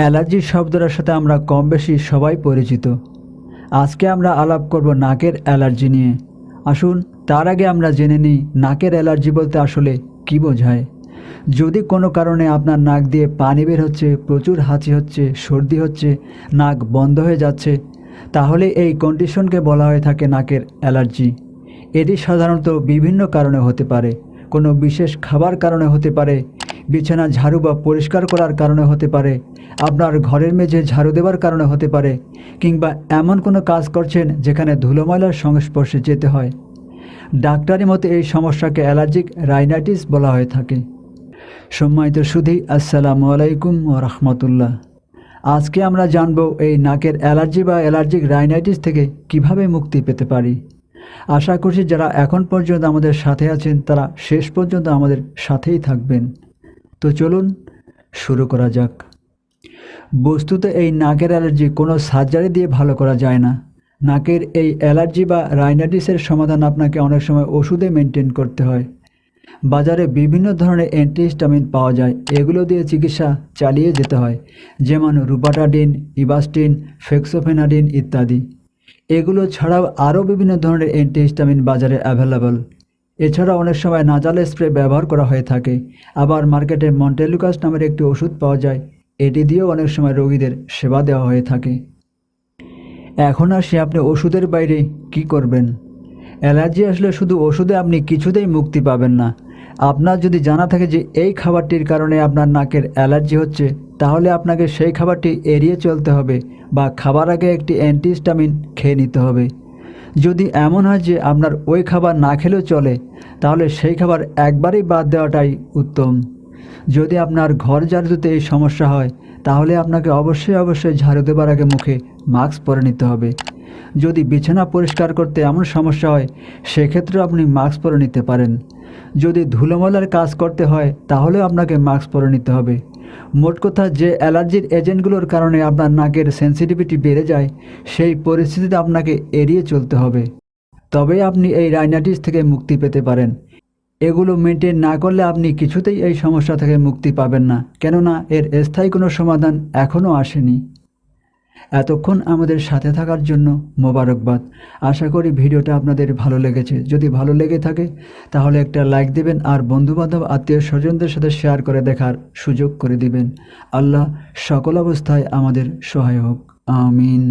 Allergy শব্দটার সাথে আমরা কম বেশি সবাই পরিচিত। আজকে আমরা আলাপ করব নাকের অ্যালার্জি নিয়ে। আসুন তার আগে আমরা জেনে নিই নাকের অ্যালার্জি বলতে আসলে কী বোঝায়। যদি কোনো কারণে আপনার নাক দিয়ে পানি বের হচ্ছে, প্রচুর হাঁচি হচ্ছে, সর্দি হচ্ছে, নাক বন্ধ হয়ে যাচ্ছে, তাহলে এই কন্ডিশনকে বলা হয়ে থাকে নাকের অ্যালার্জি। এটি সাধারণত বিভিন্ন কারণে হতে পারে। কোনো বিশেষ খাবার কারণে হতে পারে, বিছানা ঝাড়ু বা পরিষ্কার করার কারণে হতে পারে, আপনার ঘরের মেঝে ঝাড়ু দেওয়ার কারণে হতে পারে, কিংবা এমন কোনো কাজ করছেন যেখানে ধুলোময়লার সংস্পর্শে যেতে হয়। ডাক্তারি মতে এই সমস্যাকে অ্যালার্জিক রাইনাইটিস বলা হয়ে থাকে। সম্মানিত সুধী, আসসালামু আলাইকুম ওয়া রাহমাতুল্লাহ। আজকে আমরা জানব এই নাকের অ্যালার্জি বা অ্যালার্জিক রাইনাইটিস থেকে কিভাবে মুক্তি পেতে পারি। আশা করছি যারা এখন পর্যন্ত আমাদের সাথে আছেন তারা শেষ পর্যন্ত আমাদের সাথেই থাকবেন। তো চলুন শুরু করা যাক। বস্তুত এই নাকের অ্যালার্জি কোনো সার্জারি দিয়ে ভালো করা যায় না। নাকের এই অ্যালার্জি বা রাইনাইটিসের সমাধান আপনাকে অনেক সময় ওষুধে মেনটেন করতে হয়। বাজারে বিভিন্ন ধরনের অ্যান্টিহিস্টামিন পাওয়া যায়, এগুলো দিয়ে চিকিৎসা চালিয়ে যেতে হয়, যেমন রুবাটাডিন, ইভাস্টিন, ফেক্সোফেনাডিন ইত্যাদি। এগুলো ছাড়াও আরও বিভিন্ন ধরনের অ্যান্টিহিস্টামিন বাজারে অ্যাভেলেবল। এছাড়া অনেক সময় নাজাল স্প্রে ব্যবহার করা হয়ে থাকে। আবার মার্কেটে মন্টেলুকাস নামের একটি ওষুধ পাওয়া যায়, এটি দিয়েও অনেক সময় রোগীদের সেবা দেওয়া হয়ে থাকে। এখন আসি আপনি ওষুধের বাইরে কি করবেন। অ্যালার্জি আসলে শুধু ওষুধে আপনি কিছুতেই মুক্তি পাবেন না। আপনার যদি জানা থাকে যে এই খাবারটির কারণে আপনার নাকের অ্যালার্জি হচ্ছে, তাহলে আপনাকে সেই খাবারটি এড়িয়ে চলতে হবে বা খাবার আগে একটি অ্যান্টিহিস্টামিন খেয়ে নিতে হবে। যদি এমন হয় যে আপনার ওই খাবার না খেলেও চলে, তাহলে সেই খাবার একবারেই বাদ দেওয়াটাই উত্তম। যদি আপনার ঘর ঝাড়ু দিতে এই সমস্যা হয়, তাহলে আপনাকে অবশ্যই ঝাড়ু দেবার আগে মুখে মাস্ক পরে নিতে হবে। যদি বিছানা পরিষ্কার করতে এমন সমস্যা হয়, সেক্ষেত্রেও আপনি মাস্ক পরে নিতে পারেন। যদি ধুলোময়লার কাজ করতে হয়, তাহলেও আপনাকে মাস্ক পরে নিতে হবে। মোট কথা, যে অ্যালার্জির এজেন্টগুলোর কারণে আপনার নাকের সেন্সিটিভিটি বেড়ে যায়, সেই পরিস্থিতিতে আপনাকে এড়িয়ে চলতে হবে। তবেই আপনি এই রাইনাইটিস থেকে মুক্তি পেতে পারেন। এগুলো মেনটেন না করলে আপনি কিছুতেই এই সমস্যা থেকে মুক্তি পাবেন না, কেননা এর স্থায়ী কোনো সমাধান এখনও আসেনি। এতক্ষণ আমাদের সাথে থাকার জন্য মোবারকবাদ। আশা করি ভিডিওটা আপনাদের ভালো লেগেছে। যদি ভালো লেগে থাকে তাহলে একটা লাইক দেবেন আর বন্ধুবান্ধব আত্মীয় স্বজনদের সাথে শেয়ার করে দেখার সুযোগ করে দিবেন। আল্লাহ সকল অবস্থায় আমাদের সহায় হোক। আমিন।